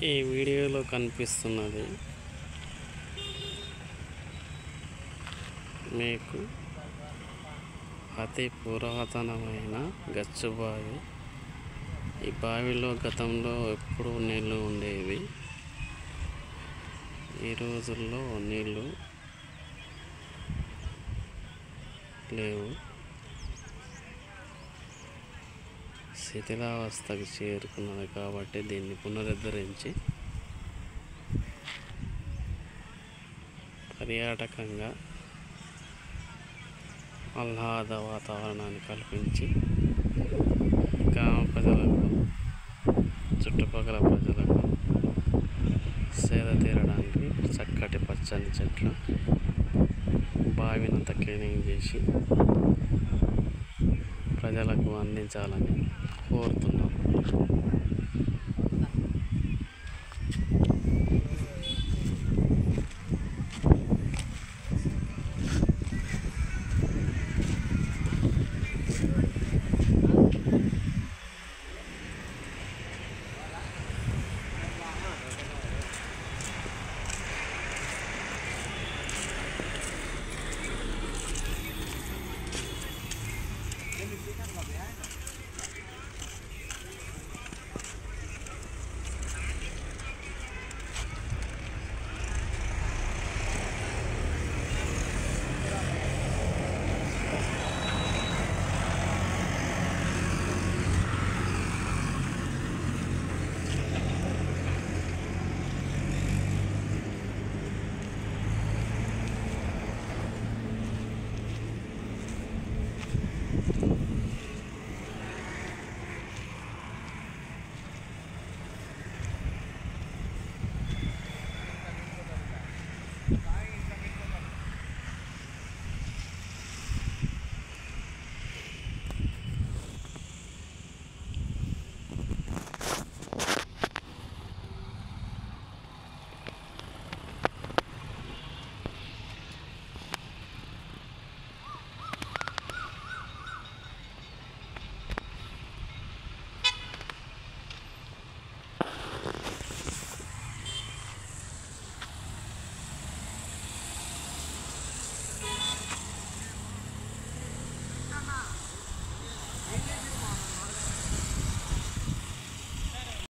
ఈ వీడియోలో కనిపిస్తున్నది మీకు అతి పురాతనమైన గచ్చుబావి. ఈ బావిలో గతంలో ఎప్పుడూ నీళ్లు ఉండేవి. ఈ రోజుల్లో నీళ్లు లేవు, శిథిలావస్థకు చేరుకున్నది. కాబట్టి దీన్ని పునరుద్ధరించి పర్యాటకంగా ఆహ్లాద వాతావరణాన్ని కల్పించి గ్రామ ప్రజలకు, చుట్టుపక్కల ప్రజలకు సేద తీరడానికి చక్కటి పచ్చని చెట్లు, బావినంతా క్లీనింగ్ చేసి ప్రజలకు అందించాలని కోరుతున్నాం.